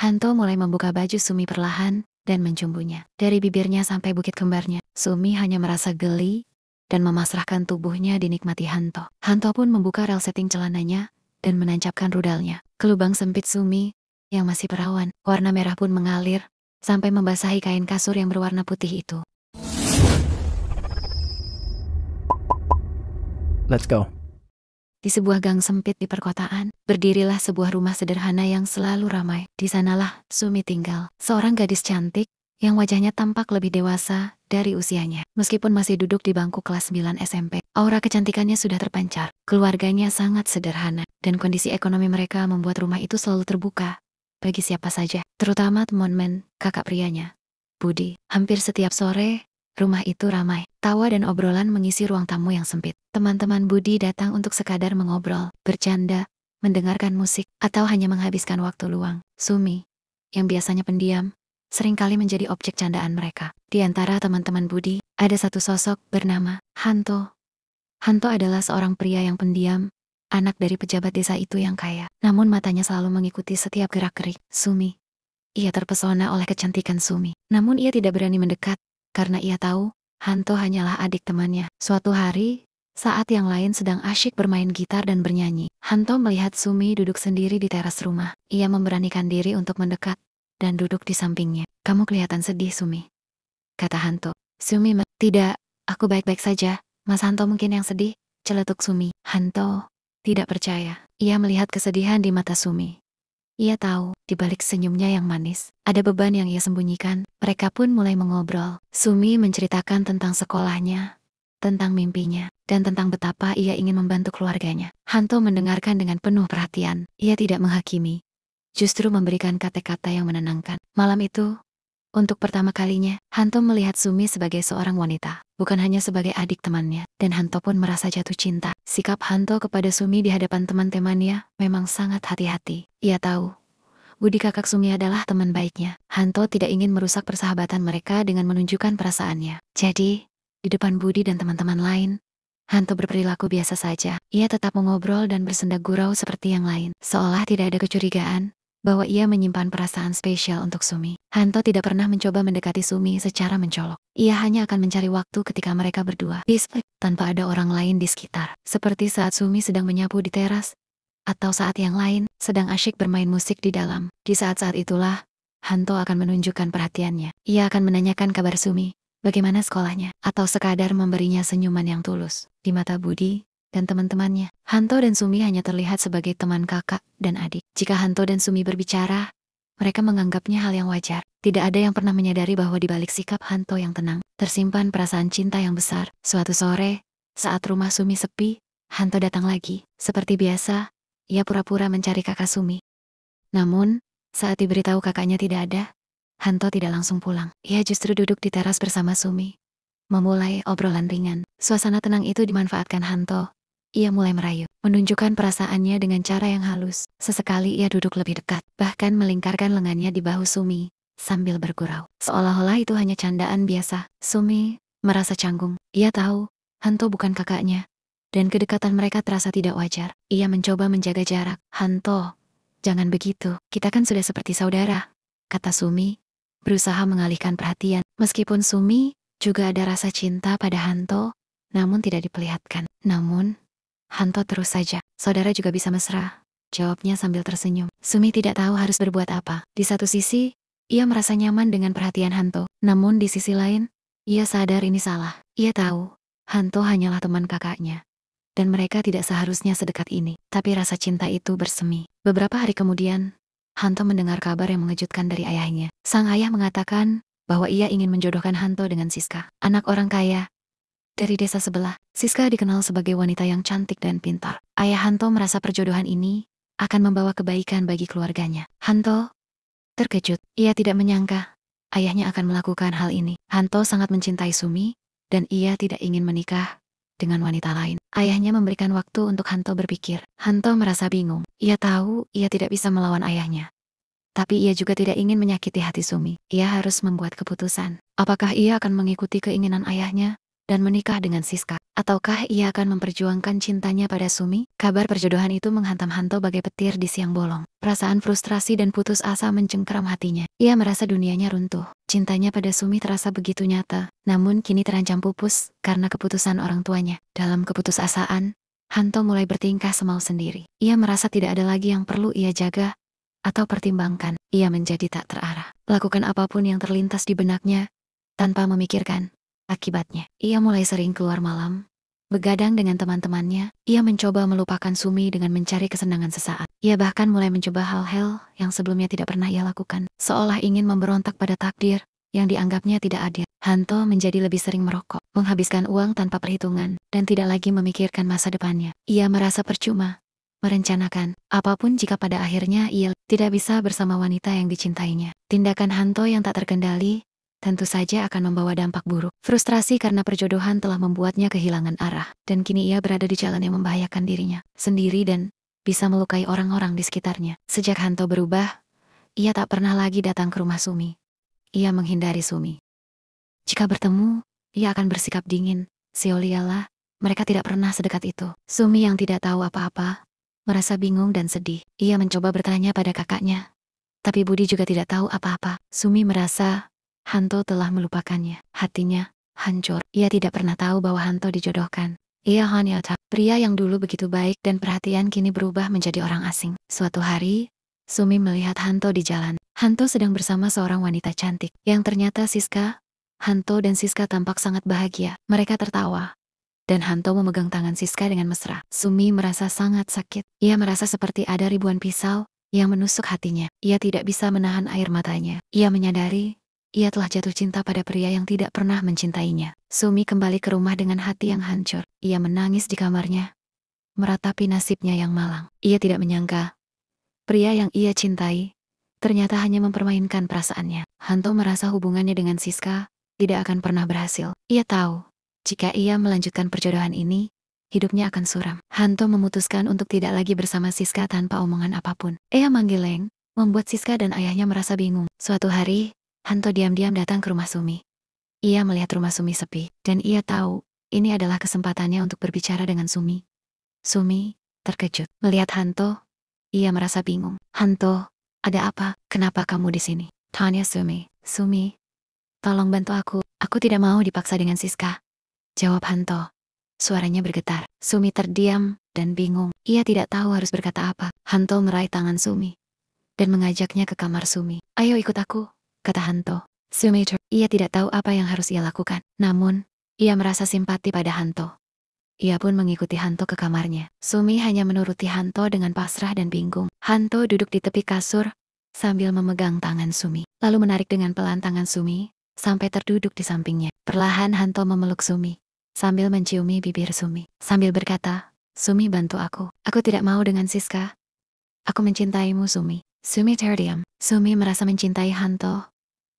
Hanto mulai membuka baju Sumi perlahan dan mencumbunya. Dari bibirnya sampai bukit kembarnya, Sumi hanya merasa geli dan memasrahkan tubuhnya dinikmati Hanto. Hanto pun membuka resleting celananya dan menancapkan rudalnya ke lubang sempit Sumi yang masih perawan. Warna merah pun mengalir sampai membasahi kain kasur yang berwarna putih itu. Let's go. Di sebuah gang sempit di perkotaan, berdirilah sebuah rumah sederhana yang selalu ramai. Di sanalah Sumi tinggal, seorang gadis cantik yang wajahnya tampak lebih dewasa dari usianya. Meskipun masih duduk di bangku kelas 9 SMP, aura kecantikannya sudah terpancar. Keluarganya sangat sederhana, dan kondisi ekonomi mereka membuat rumah itu selalu terbuka bagi siapa saja, terutama teman kakak prianya, Budi. Hampir setiap sore, rumah itu ramai. Tawa dan obrolan mengisi ruang tamu yang sempit. Teman-teman Budi datang untuk sekadar mengobrol, bercanda, mendengarkan musik, atau hanya menghabiskan waktu luang. Sumi, yang biasanya pendiam, seringkali menjadi objek candaan mereka. Di antara teman-teman Budi, ada satu sosok bernama Hanto. Hanto adalah seorang pria yang pendiam, anak dari pejabat desa itu yang kaya. Namun matanya selalu mengikuti setiap gerak-gerik Sumi. Ia terpesona oleh kecantikan Sumi. Namun ia tidak berani mendekat, karena ia tahu Hanto hanyalah adik temannya. Suatu hari, saat yang lain sedang asyik bermain gitar dan bernyanyi, Hanto melihat Sumi duduk sendiri di teras rumah. Ia memberanikan diri untuk mendekat dan duduk di sampingnya. "Kamu kelihatan sedih, Sumi," kata Hanto. Sumi, "Tidak, aku baik-baik saja. Mas Hanto mungkin yang sedih," celetuk Sumi. Hanto tidak percaya. Ia melihat kesedihan di mata Sumi. Ia tahu, di balik senyumnya yang manis, ada beban yang ia sembunyikan. Mereka pun mulai mengobrol. Sumi menceritakan tentang sekolahnya, tentang mimpinya, dan tentang betapa ia ingin membantu keluarganya. Hanto mendengarkan dengan penuh perhatian. Ia tidak menghakimi, justru memberikan kata-kata yang menenangkan. Malam itu, untuk pertama kalinya, Hanto melihat Sumi sebagai seorang wanita, bukan hanya sebagai adik temannya. Dan Hanto pun merasa jatuh cinta. Sikap Hanto kepada Sumi di hadapan teman-temannya memang sangat hati-hati. Ia tahu, Budi kakak Sumi adalah teman baiknya. Hanto tidak ingin merusak persahabatan mereka dengan menunjukkan perasaannya. Jadi, di depan Budi dan teman-teman lain, Hanto berperilaku biasa saja. Ia tetap mengobrol dan bersenda gurau seperti yang lain, seolah tidak ada kecurigaan bahwa ia menyimpan perasaan spesial untuk Sumi. Hanto tidak pernah mencoba mendekati Sumi secara mencolok. Ia hanya akan mencari waktu ketika mereka berdua peaceful, tanpa ada orang lain di sekitar. Seperti saat Sumi sedang menyapu di teras, atau saat yang lain sedang asyik bermain musik di dalam. Di saat-saat itulah, Hanto akan menunjukkan perhatiannya. Ia akan menanyakan kabar Sumi, bagaimana sekolahnya, atau sekadar memberinya senyuman yang tulus. Di mata Budi dan teman-temannya, Hanto dan Sumi hanya terlihat sebagai teman kakak dan adik. Jika Hanto dan Sumi berbicara, mereka menganggapnya hal yang wajar. Tidak ada yang pernah menyadari bahwa di balik sikap Hanto yang tenang, tersimpan perasaan cinta yang besar. Suatu sore, saat rumah Sumi sepi, Hanto datang lagi. Seperti biasa, ia pura-pura mencari kakak Sumi. Namun, saat diberitahu kakaknya tidak ada, Hanto tidak langsung pulang. Ia justru duduk di teras bersama Sumi, memulai obrolan ringan. Suasana tenang itu dimanfaatkan Hanto. Ia mulai merayu, menunjukkan perasaannya dengan cara yang halus. Sesekali ia duduk lebih dekat, bahkan melingkarkan lengannya di bahu Sumi, sambil bergurau. Seolah-olah itu hanya candaan biasa. Sumi merasa canggung. Ia tahu, Hanto bukan kakaknya, dan kedekatan mereka terasa tidak wajar. Ia mencoba menjaga jarak. "Hanto, jangan begitu. Kita kan sudah seperti saudara," kata Sumi, berusaha mengalihkan perhatian. Meskipun Sumi juga ada rasa cinta pada Hanto, namun tidak diperlihatkan. Namun, Hanto terus saja, "Saudara juga bisa mesra," jawabnya sambil tersenyum. Sumi tidak tahu harus berbuat apa. Di satu sisi, ia merasa nyaman dengan perhatian Hanto. Namun di sisi lain, ia sadar ini salah. Ia tahu, Hanto hanyalah teman kakaknya, dan mereka tidak seharusnya sedekat ini. Tapi rasa cinta itu bersemi. Beberapa hari kemudian, Hanto mendengar kabar yang mengejutkan dari ayahnya. Sang ayah mengatakan bahwa ia ingin menjodohkan Hanto dengan Siska, anak orang kaya dari desa sebelah. Siska dikenal sebagai wanita yang cantik dan pintar. Ayah Hanto merasa perjodohan ini akan membawa kebaikan bagi keluarganya. Hanto terkejut. Ia tidak menyangka ayahnya akan melakukan hal ini. Hanto sangat mencintai Sumi, dan ia tidak ingin menikah dengan wanita lain. Ayahnya memberikan waktu untuk Hanto berpikir. Hanto merasa bingung. Ia tahu ia tidak bisa melawan ayahnya, tapi ia juga tidak ingin menyakiti hati Sumi. Ia harus membuat keputusan. Apakah ia akan mengikuti keinginan ayahnya dan menikah dengan Siska, Ataukah ia akan memperjuangkan cintanya pada Sumi? Kabar perjodohan itu menghantam Hanto bagai petir di siang bolong. Perasaan frustrasi dan putus asa mencengkeram hatinya. Ia merasa dunianya runtuh. Cintanya pada Sumi terasa begitu nyata, namun kini terancam pupus karena keputusan orang tuanya. Dalam keputusasaan, Hanto mulai bertingkah semau sendiri. Ia merasa tidak ada lagi yang perlu ia jaga atau pertimbangkan. Ia menjadi tak terarah. Lakukan apapun yang terlintas di benaknya tanpa memikirkan akibatnya. Ia mulai sering keluar malam, begadang dengan teman-temannya. Ia mencoba melupakan Sumi dengan mencari kesenangan sesaat. Ia bahkan mulai mencoba hal-hal yang sebelumnya tidak pernah ia lakukan, seolah ingin memberontak pada takdir yang dianggapnya tidak adil. Hanto menjadi lebih sering merokok, menghabiskan uang tanpa perhitungan, dan tidak lagi memikirkan masa depannya. Ia merasa percuma merencanakan apapun jika pada akhirnya ia tidak bisa bersama wanita yang dicintainya. Tindakan Hanto yang tak terkendali tentu saja akan membawa dampak buruk. Frustrasi karena perjodohan telah membuatnya kehilangan arah, dan kini ia berada di jalan yang membahayakan dirinya sendiri dan bisa melukai orang-orang di sekitarnya. Sejak Hanto berubah, ia tak pernah lagi datang ke rumah Sumi. Ia menghindari Sumi. Jika bertemu, ia akan bersikap dingin, seolah-olah mereka tidak pernah sedekat itu. Sumi yang tidak tahu apa-apa, merasa bingung dan sedih. Ia mencoba bertanya pada kakaknya, tapi Budi juga tidak tahu apa-apa. Sumi merasa Hanto telah melupakannya. Hatinya hancur. Ia tidak pernah tahu bahwa Hanto dijodohkan. Ia hanya tahu pria yang dulu begitu baik dan perhatian kini berubah menjadi orang asing. Suatu hari, Sumi melihat Hanto di jalan. Hanto sedang bersama seorang wanita cantik, yang ternyata Siska. Hanto dan Siska tampak sangat bahagia. Mereka tertawa, dan Hanto memegang tangan Siska dengan mesra. Sumi merasa sangat sakit. Ia merasa seperti ada ribuan pisau yang menusuk hatinya. Ia tidak bisa menahan air matanya. Ia menyadari ia telah jatuh cinta pada pria yang tidak pernah mencintainya. Sumi kembali ke rumah dengan hati yang hancur. Ia menangis di kamarnya, meratapi nasibnya yang malang. Ia tidak menyangka pria yang ia cintai ternyata hanya mempermainkan perasaannya. Hanto merasa hubungannya dengan Siska tidak akan pernah berhasil. Ia tahu, jika ia melanjutkan perjodohan ini, hidupnya akan suram. Hanto memutuskan untuk tidak lagi bersama Siska tanpa omongan apapun. Ia manggil Leng, membuat Siska dan ayahnya merasa bingung. Suatu hari, Hanto diam-diam datang ke rumah Sumi. Ia melihat rumah Sumi sepi, dan ia tahu ini adalah kesempatannya untuk berbicara dengan Sumi. Sumi terkejut melihat Hanto. Ia merasa bingung. Hanto, ada apa? Kenapa kamu di sini? Tanya Sumi. Sumi, tolong bantu aku. Aku tidak mau dipaksa dengan Siska, jawab Hanto. Suaranya bergetar. Sumi terdiam dan bingung. Ia tidak tahu harus berkata apa. Hanto meraih tangan Sumi dan mengajaknya ke kamar Sumi. Ayo ikut aku, kata Hanto. Sumi ia tidak tahu apa yang harus ia lakukan. Namun, ia merasa simpati pada Hanto. Ia pun mengikuti Hanto ke kamarnya. Sumi hanya menuruti Hanto dengan pasrah dan bingung. Hanto duduk di tepi kasur sambil memegang tangan Sumi, lalu menarik dengan pelan tangan Sumi sampai terduduk di sampingnya. Perlahan Hanto memeluk Sumi sambil menciumi bibir Sumi, sambil berkata, Sumi, bantu aku. Aku tidak mau dengan Siska. Aku mencintaimu, Sumi. Sumi terdiam. Sumi merasa mencintai Hanto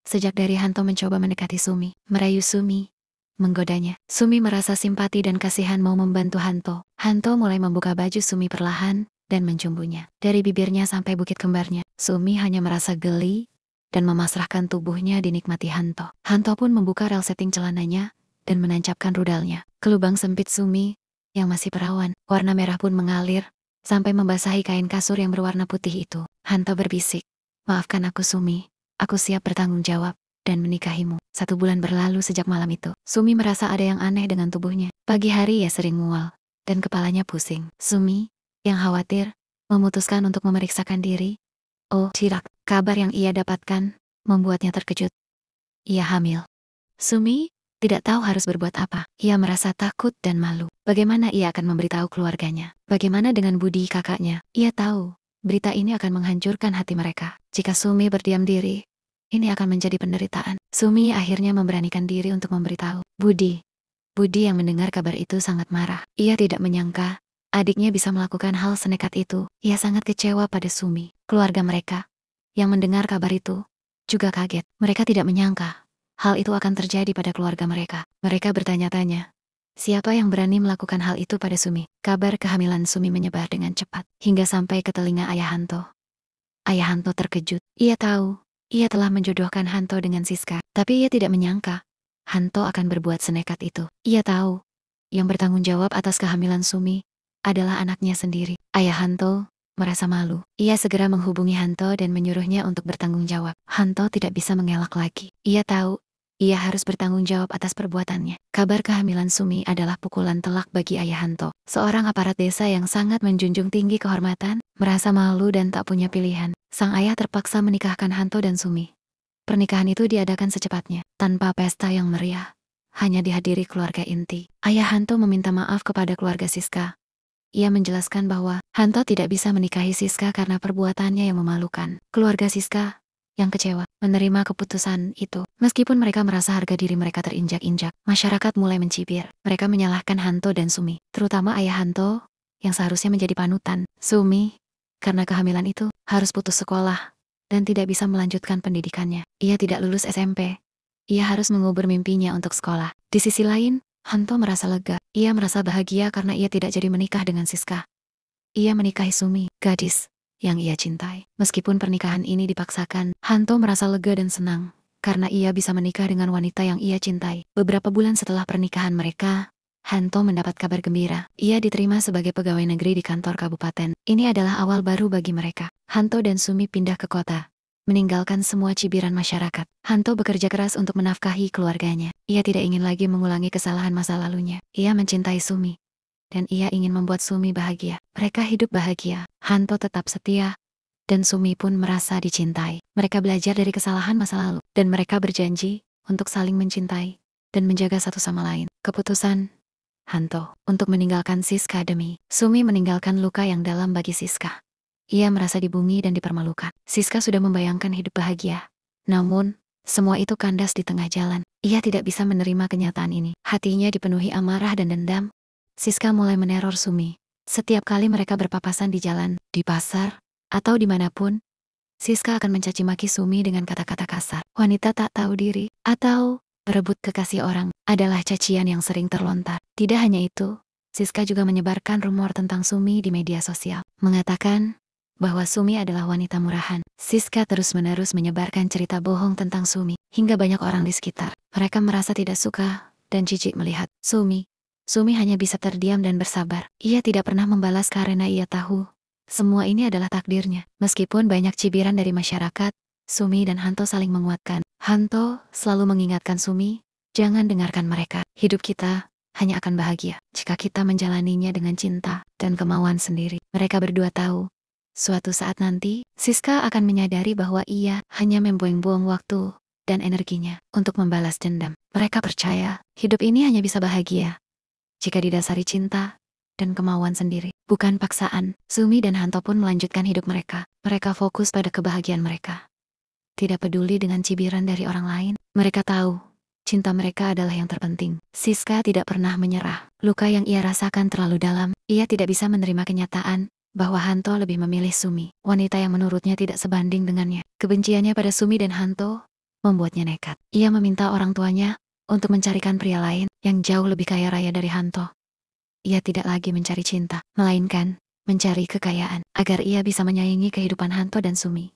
sejak dari Hanto mencoba mendekati Sumi, merayu Sumi, menggodanya. Sumi merasa simpati dan kasihan mau membantu Hanto. Hanto mulai membuka baju Sumi perlahan dan mencumbunya. Dari bibirnya sampai bukit kembarnya, Sumi hanya merasa geli dan memasrahkan tubuhnya dinikmati Hanto. Hanto pun membuka rel setting celananya dan menancapkan rudalnya ke lubang sempit Sumi yang masih perawan. Warna merah pun mengalir sampai membasahi kain kasur yang berwarna putih itu. Hanto berbisik, maafkan aku Sumi, aku siap bertanggung jawab dan menikahimu. 1 bulan berlalu sejak malam itu. Sumi merasa ada yang aneh dengan tubuhnya. Pagi hari ia sering mual dan kepalanya pusing. Sumi, yang khawatir, memutuskan untuk memeriksakan diri. Oh, tidak. Kabar yang ia dapatkan membuatnya terkejut. Ia hamil. Sumi tidak tahu harus berbuat apa. Ia merasa takut dan malu. Bagaimana ia akan memberitahu keluarganya? Bagaimana dengan Budi kakaknya? Ia tahu berita ini akan menghancurkan hati mereka. Jika Sumi berdiam diri, ini akan menjadi penderitaan. Sumi akhirnya memberanikan diri untuk memberitahu. Budi yang mendengar kabar itu sangat marah. Ia tidak menyangka adiknya bisa melakukan hal senekat itu. Ia sangat kecewa pada Sumi. Keluarga mereka yang mendengar kabar itu juga kaget. Mereka tidak menyangka hal itu akan terjadi pada keluarga mereka. Mereka bertanya-tanya, siapa yang berani melakukan hal itu pada Sumi? Kabar kehamilan Sumi menyebar dengan cepat hingga sampai ke telinga Ayah Hanto. Ayah Hanto terkejut. Ia tahu ia telah menjodohkan Hanto dengan Siska, tapi ia tidak menyangka Hanto akan berbuat senekat itu. Ia tahu Yang bertanggung jawab atas kehamilan Sumi adalah anaknya sendiri. Ayah Hanto merasa malu. Ia segera menghubungi Hanto dan menyuruhnya untuk bertanggung jawab. Hanto tidak bisa mengelak lagi. Ia tahu ia harus bertanggung jawab atas perbuatannya. Kabar kehamilan Sumi adalah pukulan telak bagi Ayah Hanto. Seorang aparat desa yang sangat menjunjung tinggi kehormatan, merasa malu dan tak punya pilihan. Sang ayah terpaksa menikahkan Hanto dan Sumi. Pernikahan itu diadakan secepatnya, tanpa pesta yang meriah. Hanya dihadiri keluarga inti. Ayah Hanto meminta maaf kepada keluarga Siska. Ia menjelaskan bahwa Hanto tidak bisa menikahi Siska karena perbuatannya yang memalukan. Keluarga Siska yang kecewa menerima keputusan itu. Meskipun mereka merasa harga diri mereka terinjak-injak, masyarakat mulai mencibir. Mereka menyalahkan Hanto dan Sumi, terutama ayah Hanto yang seharusnya menjadi panutan. Sumi, karena kehamilan itu, harus putus sekolah dan tidak bisa melanjutkan pendidikannya. Ia tidak lulus SMP. Ia harus mengubur mimpinya untuk sekolah. Di sisi lain, Hanto merasa lega. Ia merasa bahagia karena ia tidak jadi menikah dengan Siska. Ia menikahi Sumi, gadis yang ia cintai. Meskipun pernikahan ini dipaksakan, Hanto merasa lega dan senang karena ia bisa menikah dengan wanita yang ia cintai. Beberapa bulan setelah pernikahan mereka, Hanto mendapat kabar gembira. Ia diterima sebagai pegawai negeri di kantor kabupaten. Ini adalah awal baru bagi mereka. Hanto dan Sumi pindah ke kota, meninggalkan semua cibiran masyarakat. Hanto bekerja keras untuk menafkahi keluarganya. Ia tidak ingin lagi mengulangi kesalahan masa lalunya. Ia mencintai Sumi, dan ia ingin membuat Sumi bahagia. Mereka hidup bahagia. Hanto tetap setia, dan Sumi pun merasa dicintai. Mereka belajar dari kesalahan masa lalu, dan mereka berjanji untuk saling mencintai dan menjaga satu sama lain. Keputusan Hanto untuk meninggalkan Siska demi Sumi meninggalkan luka yang dalam bagi Siska. Ia merasa dibumi dan dipermalukan. Siska sudah membayangkan hidup bahagia. Namun, semua itu kandas di tengah jalan. Ia tidak bisa menerima kenyataan ini. Hatinya dipenuhi amarah dan dendam. Siska mulai meneror Sumi. Setiap kali mereka berpapasan di jalan, di pasar, atau dimanapun, Siska akan mencaci maki Sumi dengan kata-kata kasar. Wanita tak tahu diri, atau berebut kekasih orang, adalah cacian yang sering terlontar. Tidak hanya itu, Siska juga menyebarkan rumor tentang Sumi di media sosial, mengatakan bahwa Sumi adalah wanita murahan. Siska terus-menerus menyebarkan cerita bohong tentang Sumi, hingga banyak orang di sekitar. Mereka merasa tidak suka dan jijik melihat Sumi. Sumi hanya bisa terdiam dan bersabar. Ia tidak pernah membalas karena ia tahu semua ini adalah takdirnya. Meskipun banyak cibiran dari masyarakat, Sumi dan Hanto saling menguatkan. Hanto selalu mengingatkan Sumi, jangan dengarkan mereka. Hidup kita hanya akan bahagia jika kita menjalaninya dengan cinta dan kemauan sendiri. Mereka berdua tahu, suatu saat nanti, Siska akan menyadari bahwa ia hanya membuang-buang waktu dan energinya untuk membalas dendam. Mereka percaya, hidup ini hanya bisa bahagia jika didasari cinta dan kemauan sendiri, bukan paksaan. Sumi dan Hanto pun melanjutkan hidup mereka. Mereka fokus pada kebahagiaan mereka, tidak peduli dengan cibiran dari orang lain. Mereka tahu, cinta mereka adalah yang terpenting. Siska tidak pernah menyerah. Luka yang ia rasakan terlalu dalam. Ia tidak bisa menerima kenyataan bahwa Hanto lebih memilih Sumi, wanita yang menurutnya tidak sebanding dengannya. Kebenciannya pada Sumi dan Hanto membuatnya nekat. Ia meminta orang tuanya untuk mencarikan pria lain yang jauh lebih kaya raya dari Hanto. Ia tidak lagi mencari cinta, melainkan mencari kekayaan, agar ia bisa menyaingi kehidupan Hanto dan Sumi.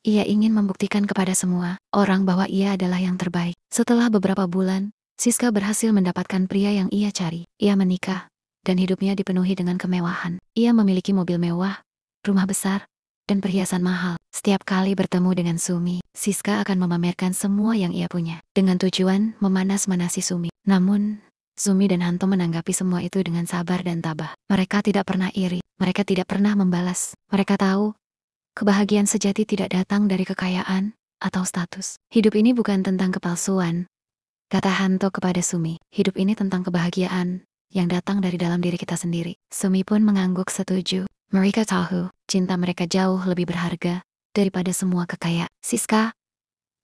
Ia ingin membuktikan kepada semua orang bahwa ia adalah yang terbaik. Setelah beberapa bulan, Siska berhasil mendapatkan pria yang ia cari. Ia menikah, dan hidupnya dipenuhi dengan kemewahan. Ia memiliki mobil mewah, rumah besar, dan perhiasan mahal. Setiap kali bertemu dengan Sumi, Siska akan memamerkan semua yang ia punya, dengan tujuan memanas-manasi Sumi. Namun, Sumi dan Hanto menanggapi semua itu dengan sabar dan tabah. Mereka tidak pernah iri, mereka tidak pernah membalas. Mereka tahu, kebahagiaan sejati tidak datang dari kekayaan atau status. Hidup ini bukan tentang kepalsuan, kata Hanto kepada Sumi. Hidup ini tentang kebahagiaan yang datang dari dalam diri kita sendiri. Sumi pun mengangguk setuju. Mereka tahu, cinta mereka jauh lebih berharga daripada semua kekayaan. Siska,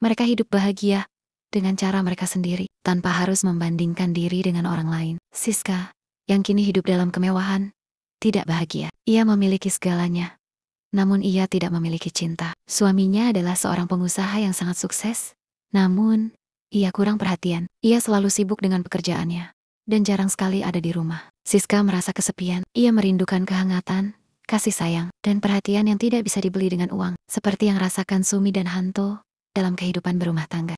mereka hidup bahagia dengan cara mereka sendiri, tanpa harus membandingkan diri dengan orang lain. Siska, yang kini hidup dalam kemewahan, tidak bahagia. Ia memiliki segalanya, namun ia tidak memiliki cinta. Suaminya adalah seorang pengusaha yang sangat sukses, namun ia kurang perhatian. Ia selalu sibuk dengan pekerjaannya, dan jarang sekali ada di rumah. Siska merasa kesepian. Ia merindukan kehangatan, kasih sayang, dan perhatian yang tidak bisa dibeli dengan uang, seperti yang rasakan Sumi dan Hanto dalam kehidupan berumah tangga.